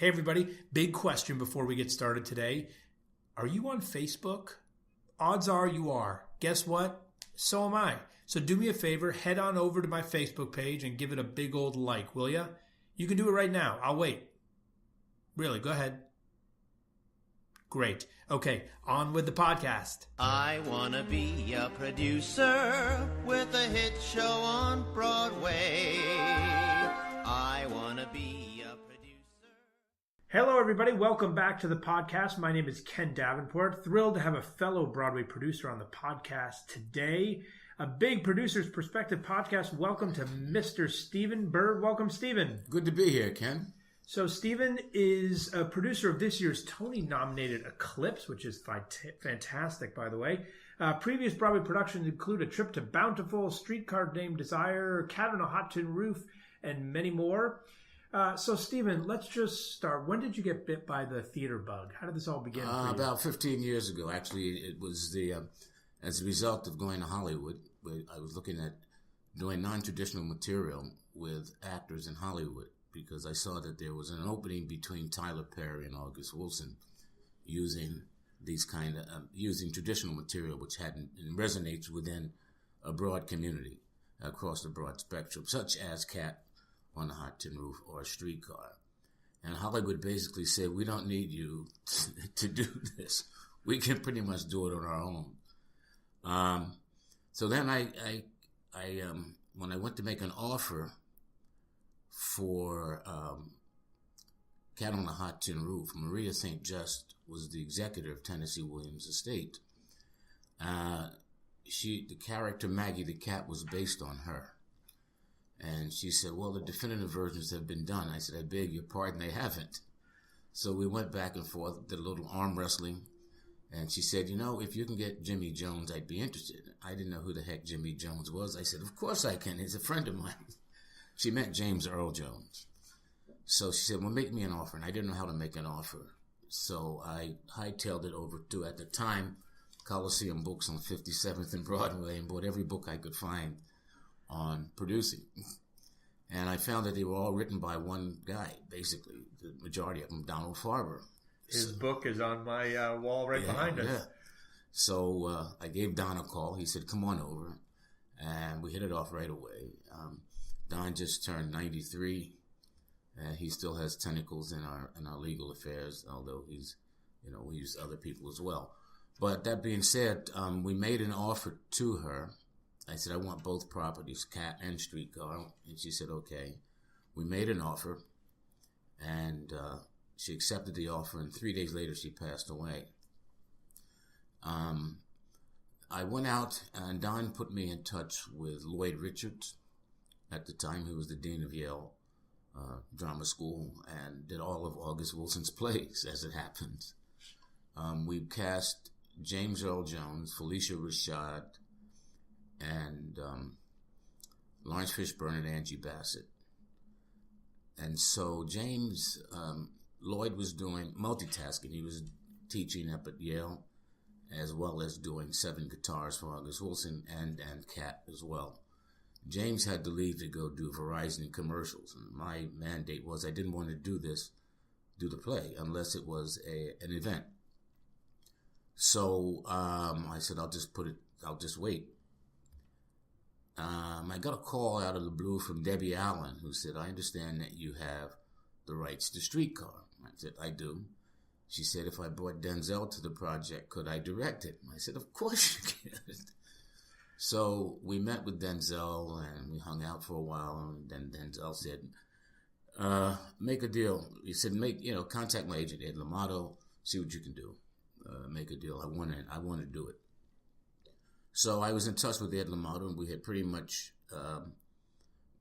Hey everybody, big question before we get started today. Are you on Facebook? Odds are you are. Guess what? So am I. So do me a favor, head on over to my Facebook page and give it a big old like, will ya? You can do it right now. I'll wait. Really, go ahead. Great. Okay, on with the podcast. I want to be a producer with a hit show on Broadway. I want to be a producer. Hello, everybody. Welcome back to the podcast. My name is Ken Davenport. Thrilled to have a fellow Broadway producer on the podcast today. A big Producer's Perspective podcast. Welcome to Mr. Stephen Byrd. Welcome, Stephen. Good to be here, Ken. So Stephen is a producer of this year's Tony-nominated Eclipsed, which is fantastic, by the way. Previous Broadway productions include A Trip to Bountiful, Streetcar Named Desire, Cat on a Hot Tin Roof, and many more. So Stephen, let's just start. When did you get bit by the theater bug? How did this all begin for you? About 15 years ago, actually. It was as a result of going to Hollywood, where I was looking at doing non-traditional material with actors in Hollywood, because I saw that there was an opening between Tyler Perry and August Wilson using using traditional material which resonates within a broad community across the broad spectrum, such as Cat on a Hot Tin Roof or a Streetcar. And Hollywood basically said, we don't need you to do this. We can pretty much do it on our own. So then I when I went to make an offer for Cat on a Hot Tin Roof, Maria St. Just was the executor of Tennessee Williams Estate. The character Maggie the Cat was based on her. And she said, well, the definitive versions have been done. I said, I beg your pardon, they haven't. So we went back and forth, did a little arm wrestling. And she said, if you can get Jimmy Jones, I'd be interested. I didn't know who the heck Jimmy Jones was. I said, of course I can. He's a friend of mine. She meant James Earl Jones. So she said, well, make me an offer. And I didn't know how to make an offer. So I hightailed it over to, at the time, Coliseum Books on 57th and Broadway, and bought every book I could find on producing. And I found that they were all written by one guy, basically, the majority of them, Donald Farber. His book is on my wall behind us. Yeah. So I gave Don a call. He said, come on over. And we hit it off right away. Don just turned 93, and he still has tentacles in our legal affairs, although we use other people as well. But that being said, we made an offer to her. I said, I want both properties, Cat and Streetcar. And she said, okay. We made an offer, and she accepted the offer, and 3 days later she passed away. I went out, and Don put me in touch with Lloyd Richards. At the time, he was the dean of Yale Drama School and did all of August Wilson's plays, as it happens. We cast James Earl Jones, Felicia Rashad, and Lawrence Fishburne and Angie Bassett. And so Lloyd was doing multitasking. He was teaching up at Yale, as well as doing 7 guitars for August Wilson and Cat as well. James had to leave to go do Verizon commercials. And my mandate was I didn't want to do the play, unless it was an event. So I said, I'll just wait. I got a call out of the blue from Debbie Allen, who said, I understand that you have the rights to Streetcar. I said, I do. She said, if I brought Denzel to the project, could I direct it? I said, of course you can. So we met with Denzel, and we hung out for a while, and then Denzel said, make a deal. He said, contact my agent, Ed Lamato, see what you can do. Make a deal. I want to do it. So I was in touch with Ed Lamato, and we had pretty much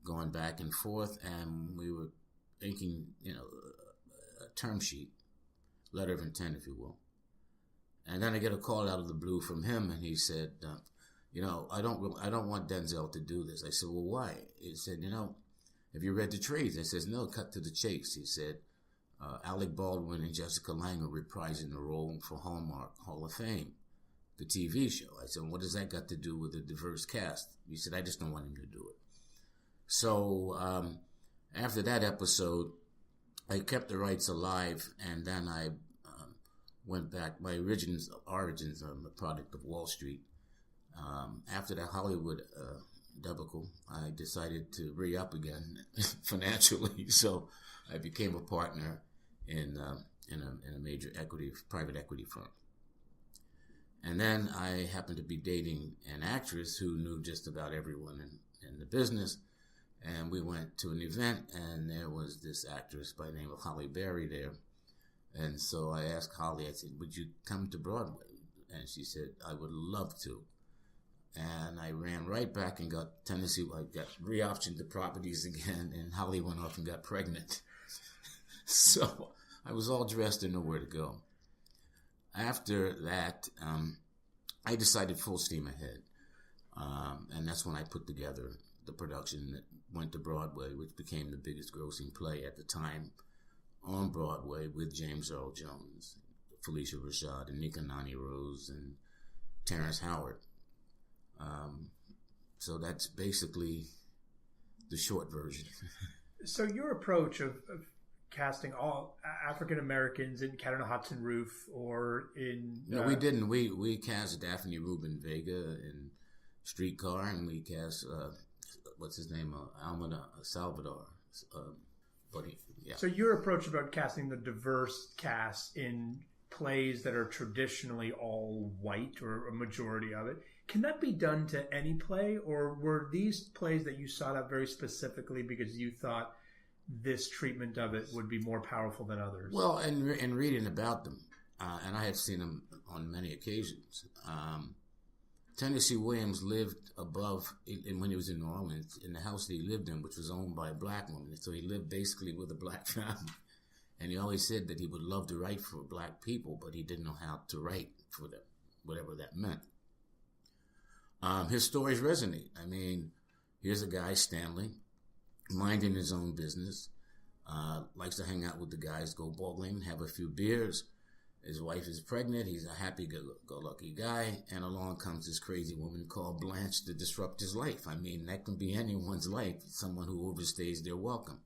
gone back and forth, and we were inking, a term sheet, letter of intent, if you will. And then I get a call out of the blue from him, and he said, I don't want Denzel to do this. I said, well, why? He said, have you read the trades? I said, no, cut to the chase. He said, Alec Baldwin and Jessica Lange are reprising the role for Hallmark Hall of Fame, the TV show. I said, what does that got to do with a diverse cast? He said, I just don't want him to do it. So after that episode, I kept the rights alive, and then I went back. My origins are a product of Wall Street. After that Hollywood debacle, I decided to re-up again financially. So I became a partner in a major private equity firm. And then I happened to be dating an actress who knew just about everyone in the business. And we went to an event, and there was this actress by the name of Holly Berry there. And so I asked Holly, I said, would you come to Broadway? And she said, I would love to. And I ran right back and got I got re-optioned the properties again, and Holly went off and got pregnant. So I was all dressed and nowhere to go. After that, I decided full steam ahead. And that's when I put together the production that went to Broadway, which became the biggest grossing play at the time on Broadway, with James Earl Jones, Felicia Rashad, and Nika Nani Rose, and Terrence Howard. So that's basically the short version. So your approach of casting all African Americans in Cat on a Hot Tin Roof or in... No, we didn't. We cast Daphne Rubin Vega in Streetcar, and we cast, what's his name, Almana Salvador. Yeah. So your approach about casting the diverse cast in plays that are traditionally all white, or a majority of it, can that be done to any play, or were these plays that you sought out very specifically because you thought this treatment of it would be more powerful than others? Well, and reading about them, and I have seen them on many occasions. Tennessee Williams lived above, when he was in New Orleans, in the house that he lived in, which was owned by a black woman. So he lived basically with a black family. And he always said that he would love to write for black people, but he didn't know how to write for them, whatever that meant. His stories resonate. I mean, here's a guy, Stanley, minding his own business, likes to hang out with the guys, go bowling, have a few beers. His wife is pregnant. He's a happy-go-lucky guy. And along comes this crazy woman called Blanche to disrupt his life. I mean, that can be anyone's life, someone who overstays their welcome.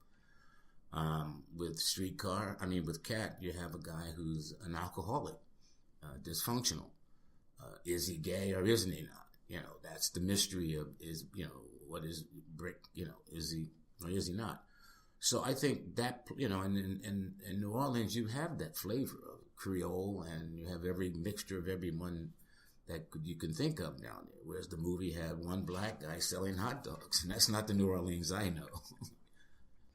With Cat, you have a guy who's an alcoholic, dysfunctional. Is he gay or isn't he not? You know, that's the mystery of what is Brick, is he or is he not? So I think that, in New Orleans, you have that flavor of Creole, and you have every mixture of everyone that you can think of down there. Whereas the movie had one black guy selling hot dogs, and that's not the New Orleans I know.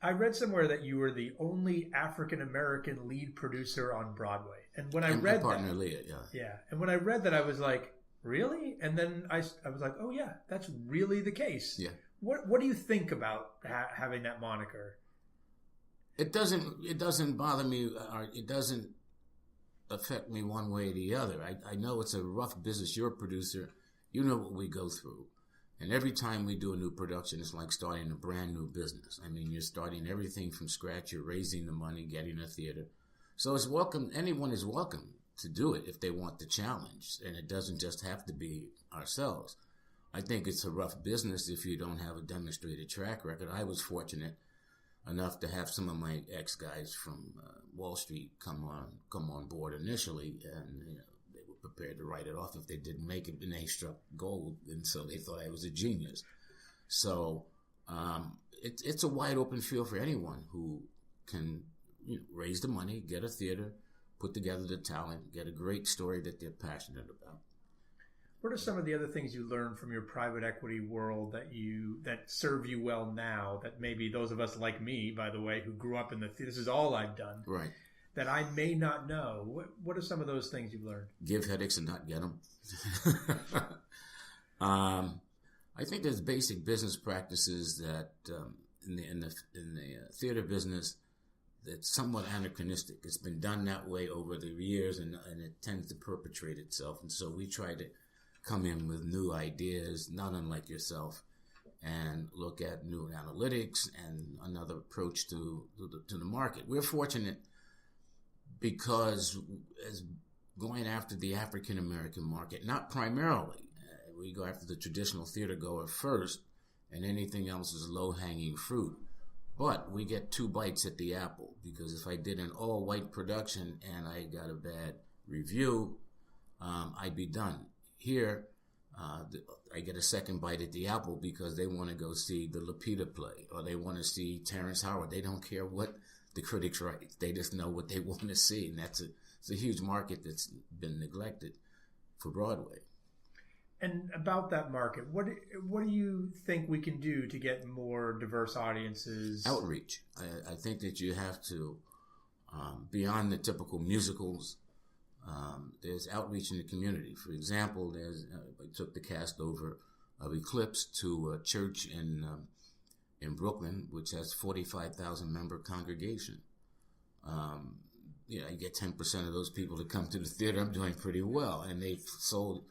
I read somewhere that you were the only African-American lead producer on Broadway. And when I read my partner, Leah, yeah. Yeah. And when I read that, I was like, really? And then I was like, oh yeah, that's really the case. Yeah. What do you think about having that moniker? It doesn't bother me, or it doesn't affect me one way or the other. I know it's a rough business. You're a producer. You know what we go through. And every time we do a new production, it's like starting a brand new business. I mean, you're starting everything from scratch. You're raising the money, getting a theater. So it's welcome. Anyone is welcome to do it if they want the challenge. And it doesn't just have to be ourselves. I think it's a rough business if you don't have a demonstrated track record. I was fortunate enough to have some of my ex-guys from Wall Street come on board initially, and they were prepared to write it off if they didn't make it, and they struck gold, and so they thought I was a genius. So it's a wide open field for anyone who can raise the money, get a theater, put together the talent, get a great story that they're passionate about. What are some of the other things you learned from your private equity world that serve you well now, that maybe those of us like me, by the way, who grew up in this is all I've done, right, that I may not know? What are some of those things you've learned? Give headaches and not get them. I think there's basic business practices that in the theater business that's somewhat anachronistic. It's been done that way over the years, and it tends to perpetrate itself. And so we try to come in with new ideas, not unlike yourself, and look at new analytics and another approach to the market. We're fortunate because as going after the African-American market, not primarily. We go after the traditional theater goer first, and anything else is low-hanging fruit. But we get 2 bites at the apple, because if I did an all-white production and I got a bad review, I'd be done. Here, I get a second bite at the apple because they want to go see the Lupita play, or they want to see Terrence Howard. They don't care what the critics write. They just know what they want to see, and it's a huge market that's been neglected for Broadway. And about that market, what do you think we can do to get more diverse audiences? Outreach. I think that you have to, beyond the typical musicals, there's outreach in the community. For example, I took the cast over of Eclipsed to a church in Brooklyn, which has 45,000 member congregation. I get 10% of those people to come to the theater. I'm doing pretty well, and they've sold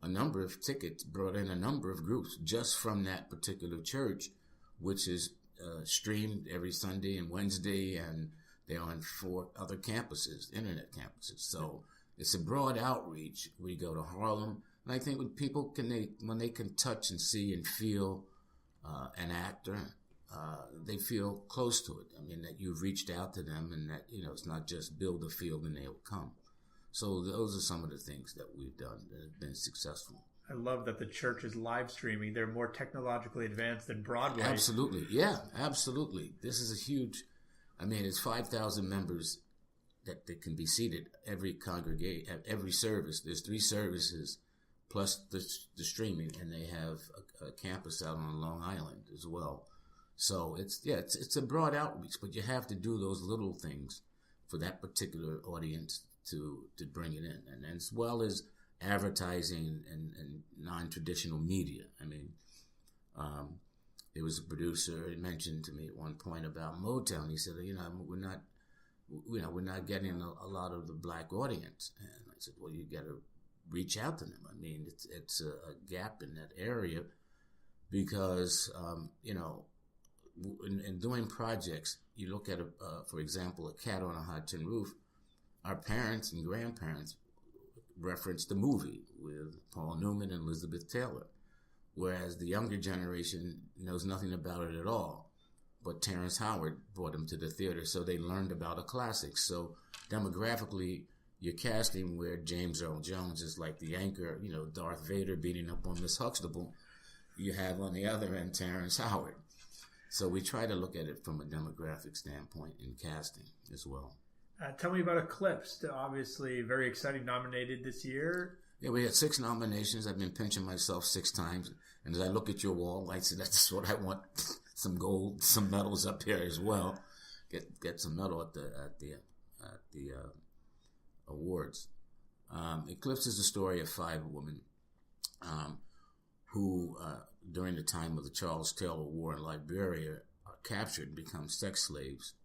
a number of tickets, brought in a number of groups just from that particular church, which is streamed every Sunday and Wednesday, and they're on 4 other campuses, internet campuses. So it's a broad outreach. We go to Harlem, and I think when people when they can touch and see and feel an actor, they feel close to it. I mean, that you've reached out to them, and that, it's not just build a field and they'll come. So those are some of the things that we've done that have been successful. I love that the church is live streaming. They're more technologically advanced than Broadway. Absolutely. Yeah, absolutely. This is a huge, it's 5,000 members that can be seated every service. There's 3 services plus the streaming, and they have a campus out on Long Island as well. So it's a broad outreach, but you have to do those little things for that particular audience to bring it in, and as well as advertising and non-traditional media. There was a producer who mentioned to me at one point about Motown. He said, we're not getting a lot of the black audience. And I said, well, you got to reach out to them. It's a gap in that area because, in doing projects, you look at, for example, A Cat on a Hot Tin Roof. Our parents and grandparents referenced the movie with Paul Newman and Elizabeth Taylor, whereas the younger generation knows nothing about it at all. But Terrence Howard brought them to the theater, so they learned about a classic. So demographically, you're casting where James Earl Jones is like the anchor, Darth Vader beating up on Miss Huxtable. You have on the other end Terrence Howard. So we try to look at it from a demographic standpoint in casting as well. Tell me about Eclipsed. Obviously, very exciting, nominated this year. Yeah, we had 6 nominations. I've been pinching myself 6 times. And as I look at your wall, I said, that's what I want. Some gold, some medals up here as well. Get some medal at the awards. Eclipsed is the story of 5 women who, during the time of the Charles Taylor War in Liberia, are captured and become sex slaves.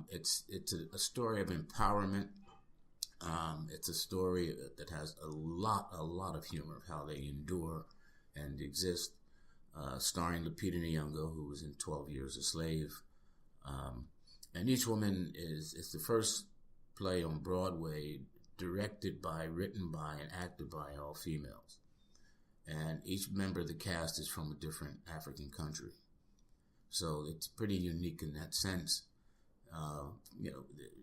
It's a story of empowerment. It's a story that has a lot of humor of how they endure and exist. Starring Lupita Nyong'o, who was in 12 Years a Slave. And each woman it's the first play on Broadway directed by, written by, and acted by all females. And each member of the cast is from a different African country. So it's pretty unique in that sense.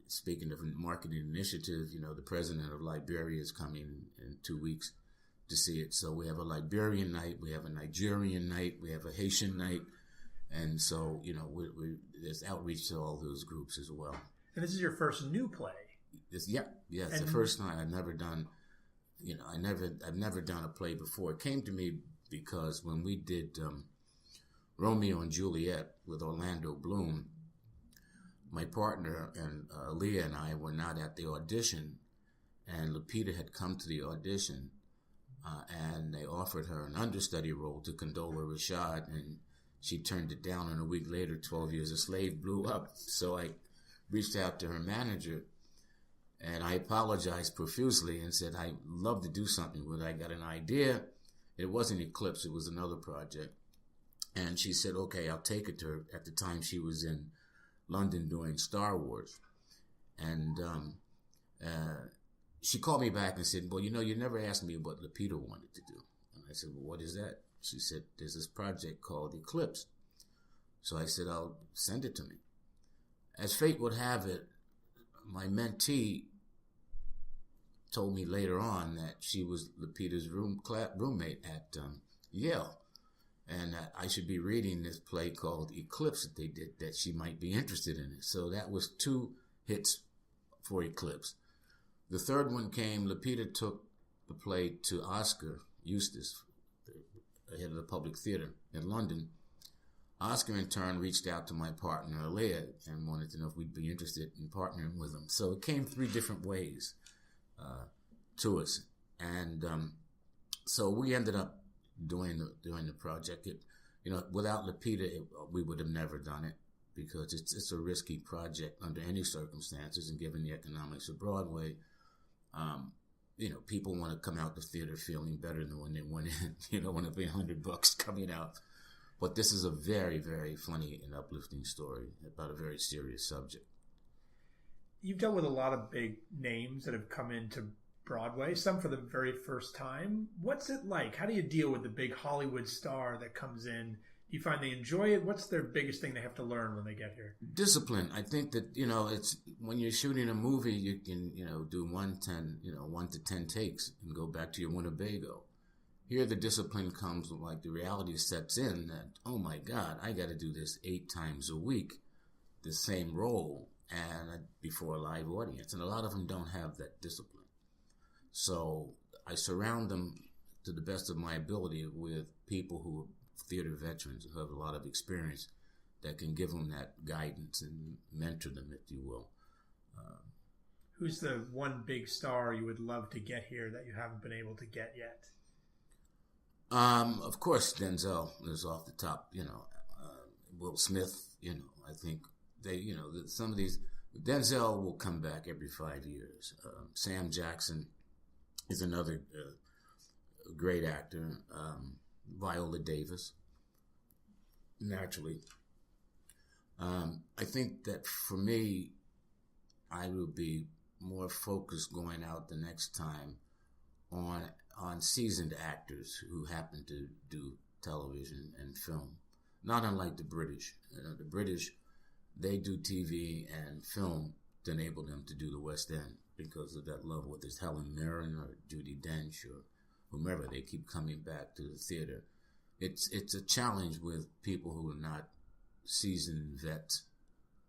Speaking of a marketing initiative, the president of Liberia is coming in 2 weeks to see it. So we have a Liberian night, we have a Nigerian night, we have a Haitian night. And so, there's outreach to all those groups as well. And this is your first new play. It's the first time. I've never done, I've never done a play before. It came to me because when we did Romeo and Juliet with Orlando Bloom, my partner and Leah and I were not at the audition, and Lupita had come to the audition, and they offered her an understudy role to Condola Rashad, and she turned it down, and a week later, 12 Years a Slave blew up. So I reached out to her manager, and I apologized profusely and said, I'd love to do something with it. I got an idea. It wasn't Eclipsed, it was another project. And she said, okay, I'll take it to her. At the time, she was in London doing Star Wars. And she called me back and said, well, you never asked me what Lupita wanted to do. And I said, well, what is that? She said, there's this project called Eclipsed, So I said, "I'll send it to me." As fate would have it, my mentee told me later on that she was Lupita's roommate at Yale, and that I should be reading this play called Eclipsed that they did, that she might be interested in it. So that was 2 hits for Eclipsed. The third one came, Lupita took the play to Oscar Eustace, the head of the Public Theatre in London. Oscar, in turn, reached out to my partner, Alea, and wanted to know if we'd be interested in partnering with him. So it came 3 different ways to us. And so we ended up doing the project. Without Lupita, we would have never done it, because it's a risky project under any circumstances, and given the economics of Broadway, people want to come out the theater feeling better than when they went in. You don't want to pay $100 coming out. But this is a very, very funny and uplifting story about a very serious subject. You've dealt with a lot of big names that have come into Broadway, some for the very first time. What's it like? How do you deal with the big Hollywood star that comes in? Do you find they enjoy it? What's their biggest thing they have to learn when they get here? Discipline. I think that, it's when you're shooting a movie, you can, do 1 to 10 takes and go back to your Winnebago. Here, the discipline comes like the reality sets in that, oh my God, I got to do this 8 times a week, the same role, and before a live audience. And a lot of them don't have that discipline. So I surround them to the best of my ability with people who are theater veterans, who have a lot of experience, that can give them that guidance and mentor them, if you will. Who's the one big star you would love to get here that you haven't been able to get yet? Of course, Denzel is off the top. Will Smith. I think some of these. Denzel will come back every 5 years. Sam Jackson is another great actor. Viola Davis, naturally. I think that for me, I will be more focused going out the next time on seasoned actors who happen to do television and film, not unlike the British. The British, they do TV and film to enable them to do the West End because of that love, whether it's Helen Mirren or Judi Dench or whomever. They keep coming back to the theater. It's a challenge with people who are not seasoned vets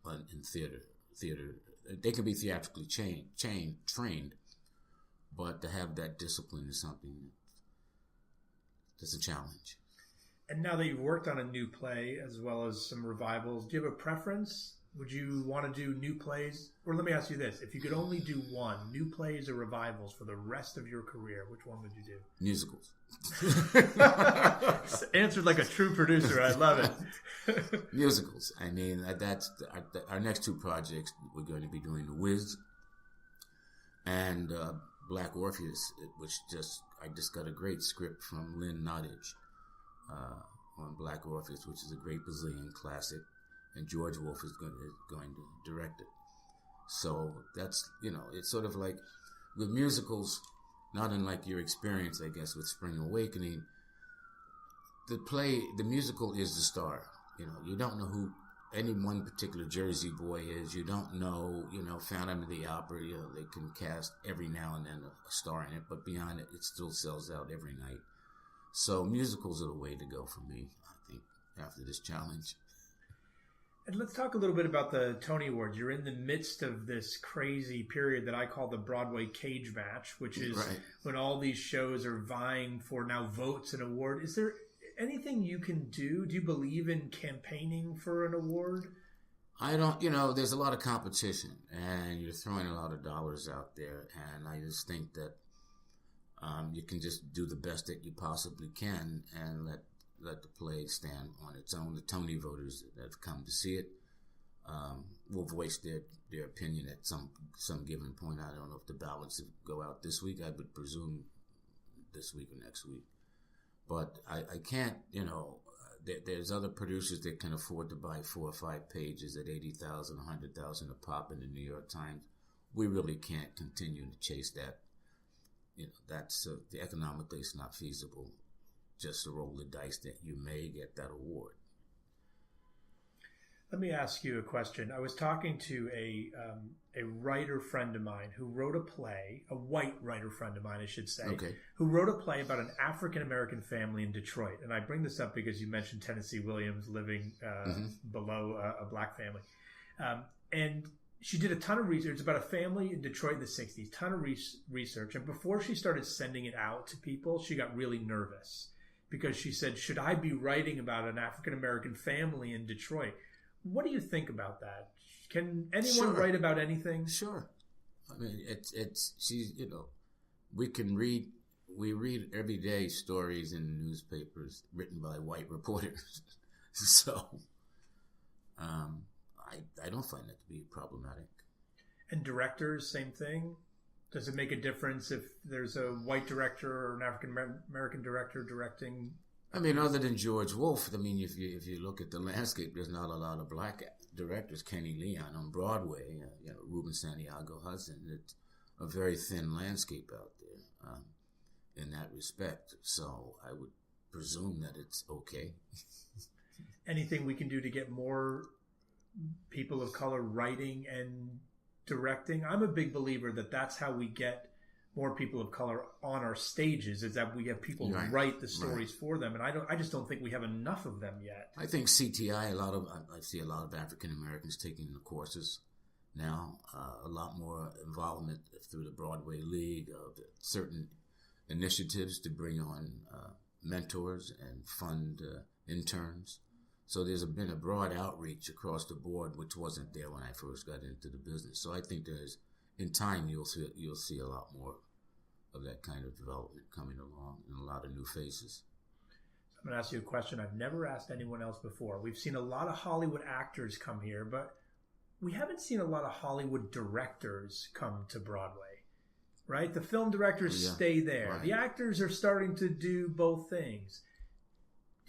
in theater. They can be theatrically trained, but to have that discipline is something that's a challenge. And now that you've worked on a new play as well as some revivals, do you have a preference? Would you want to do new plays? Or let me ask you this. If you could only do one, new plays or revivals for the rest of your career, which one would you do? Musicals. Answered like a true producer. I love it. Musicals. I mean, that's our next 2 projects. We're going to be doing The Wiz and Black Orpheus, which I just got a great script from Lynn Nottage on Black Orpheus, which is a great Brazilian classic, and George Wolfe is going to direct it. So that's, it's sort of like with musicals, not unlike your experience, I guess, with Spring Awakening. The musical is the star. You don't know who any one particular Jersey boy is. You don't know, Phantom of the Opera. They can cast every now and then a star in it, but beyond it, it still sells out every night. So musicals are the way to go for me, I think, after this challenge. And let's talk a little bit about the Tony Awards. You're in the midst of this crazy period that I call the Broadway cage match, which is right, when all these shows are vying for now votes and award. Is there anything you can do? Do you believe in campaigning for an award? I don't, there's a lot of competition and you're throwing a lot of dollars out there. And I just think that you can just do the best that you possibly can and let the play stand on its own. The Tony voters that have come to see it will voice their opinion at some given point. I don't know if the ballots go out this week. I would presume this week or next week. But I can't, there's other producers that can afford to buy 4 or 5 pages at $80,000, $100,000 a pop in the New York Times. We really can't continue to chase that. That's economically it's not feasible just to roll the dice that you may get that award. Let me ask you a question. I was talking to a writer friend of mine who wrote a play, a white writer friend of mine, I should say, who wrote a play about an African-American family in Detroit. And I bring this up because you mentioned Tennessee Williams living below a black family. And she did a ton of research. It's about a family in Detroit in the 60s, ton of research. And before she started sending it out to people, she got really nervous because she said, should I be writing about an African-American family in Detroit? What do you think about that? Can anyone write about anything? Sure. I mean, she's, we read every day stories in newspapers written by white reporters. So, I don't find that to be problematic. And directors, same thing? Does it make a difference if there's a white director or an African-American director directing? I mean, other than George Wolfe, I mean, if you look at the landscape, there's not a lot of black directors. Kenny Leon on Broadway, Ruben Santiago Hudson. It's a very thin landscape out there in that respect. So I would presume that it's okay. Anything we can do to get more people of color writing and directing? I'm a big believer that that's how we get more people of color on our stages, is that we have people write the stories for them, and I just don't think we have enough of them yet. I think CTI, I see a lot of African Americans taking the courses now, a lot more involvement through the Broadway League of certain initiatives to bring on mentors and fund interns. So there's been a broad outreach across the board, which wasn't there when I first got into the business. So I think in time you'll see a lot more of that kind of development coming along and a lot of new faces. I'm going to ask you a question I've never asked anyone else before. We've seen a lot of Hollywood actors come here, but we haven't seen a lot of Hollywood directors come to Broadway, right? The film directors stay there. Right. The actors are starting to do both things.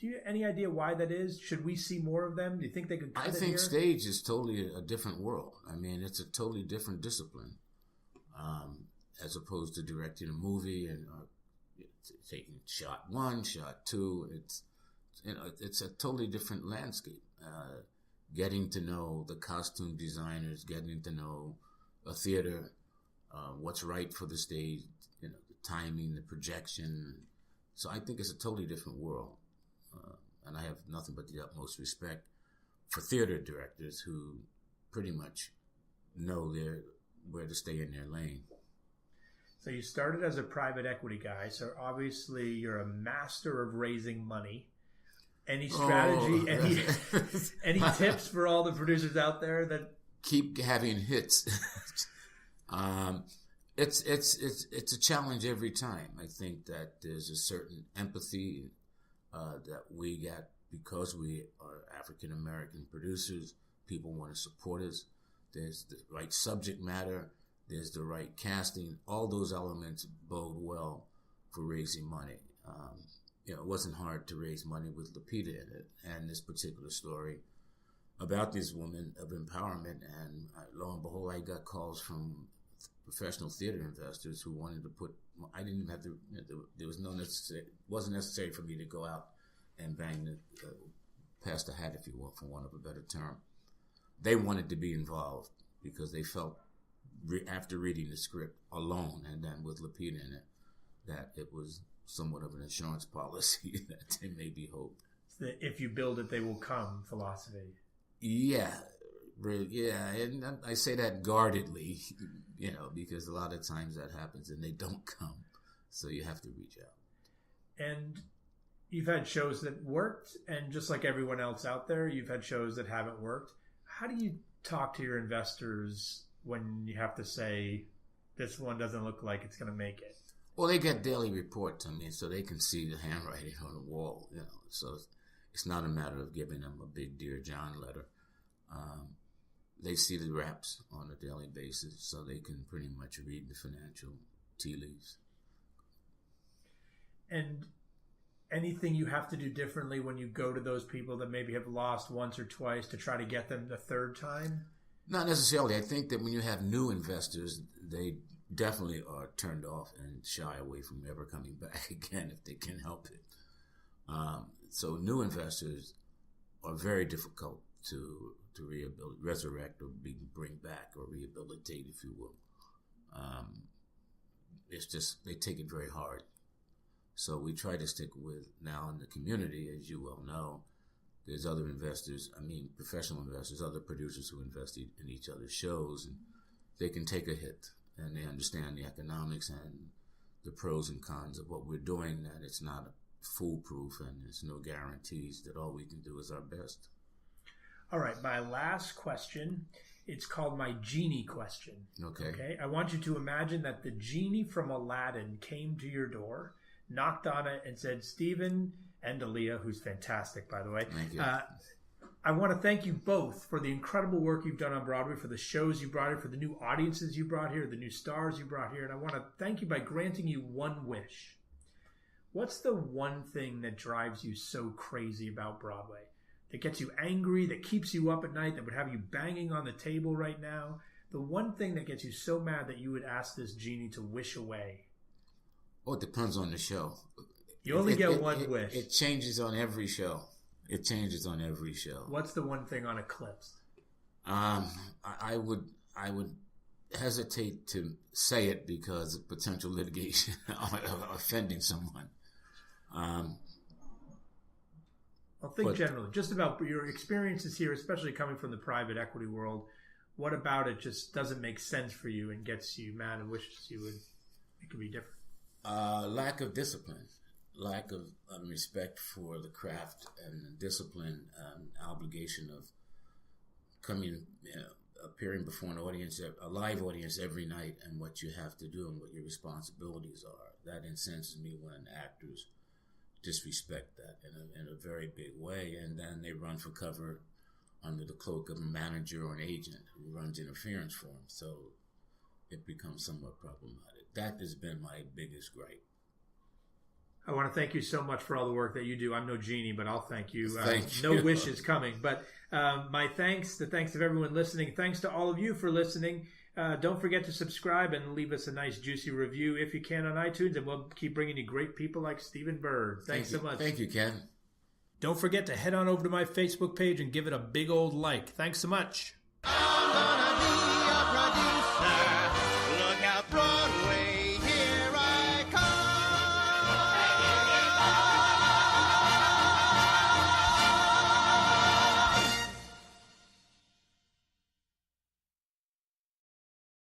Do you have any idea why that is? Should we see more of them? Do you think they could cut it here? I think stage is totally a different world. I mean, it's a totally different discipline. As opposed to directing a movie and taking shot 1, shot 2, it's a totally different landscape. Getting to know the costume designers, getting to know a theater, what's right for the stage, the timing, the projection. So I think it's a totally different world, and I have nothing but the utmost respect for theater directors who pretty much know where to stay in their lane. So you started as a private equity guy, so obviously you're a master of raising money. Any strategy, any tips for all the producers out there that keep having hits? It's a challenge every time. I think that there's a certain empathy that we get because we are African American producers. People want to support us. There's the right subject matter. There's the right casting. All those elements bode well for raising money. It wasn't hard to raise money with Lupita in it, and this particular story about this woman of empowerment. And lo and behold, I got calls from professional theater investors who wanted to put. I didn't even have to. There was no necessary. It wasn't necessary for me to go out and bang pass the hat, if you will, for want of a better term. They wanted to be involved because they felt, after reading the script alone and then with Lupita in it, that it was somewhat of an insurance policy that there may be hope. If you build it, they will come philosophy. Yeah, and I say that guardedly, because a lot of times that happens and they don't come, so you have to reach out. And you've had shows that worked, and just like everyone else out there, you've had shows that haven't worked. How do you talk to your investors when you have to say, this one doesn't look like it's going to make it? Well, they get daily reports, so they can see the handwriting on the wall, So it's not a matter of giving them a big Dear John letter. They see the reps on a daily basis, so they can pretty much read the financial tea leaves. And anything you have to do differently when you go to those people that maybe have lost once or twice to try to get them the third time? Not necessarily. I think that when you have new investors, they definitely are turned off and shy away from ever coming back again if they can help it. So new investors are very difficult to to resurrect or bring back or rehabilitate, if you will. It's just, they take it very hard. So we try to stick with, now in the community, as you well know, there's other investors, professional investors, other producers who invest in each other's shows, and they can take a hit, and they understand the economics and the pros and cons of what we're doing, that it's not foolproof and there's no guarantees, that all we can do is our best. All right, my last question, it's called my Genie question. Okay. I want you to imagine that the genie from Aladdin came to your door, knocked on it, and said, Stephen and Aaliyah, who's fantastic, by the way. Thank you. I want to thank you both for the incredible work you've done on Broadway, for the shows you brought here, for the new audiences you brought here, the new stars you brought here. And I want to thank you by granting you one wish. What's the one thing that drives you so crazy about Broadway? That gets you angry, that keeps you up at night, that would have you banging on the table right now? The one thing that gets you so mad that you would ask this genie to wish away? Oh, it depends on the show. You only get one wish. It changes on every show. It changes on every show. What's the one thing on Eclipsed? I would hesitate to say it because of potential litigation offending someone. I'll think generally, just about your experiences here, especially coming from the private equity world. What about it just doesn't make sense for you and gets you mad and wishes it could be different? Lack of discipline, lack of respect for the craft and the discipline, obligation of appearing before an audience, a live audience every night, and what you have to do and what your responsibilities are. That incenses me when actors disrespect that in a very big way, and then they run for cover under the cloak of a manager or an agent who runs interference for them. So it becomes somewhat problematic. That has been my biggest gripe. I want to thank you so much for all the work that you do. I'm no genie, but I'll thank you. Thank no you. wish is coming. But my thanks, the thanks of everyone listening. Thanks to all of you for listening. Don't forget to subscribe and leave us a nice, juicy review if you can on iTunes, and we'll keep bringing you great people like Stephen Byrd. Thanks so much. Thank you, Ken. Don't forget to head on over to my Facebook page and give it a big old like. Thanks so much. I'm gonna be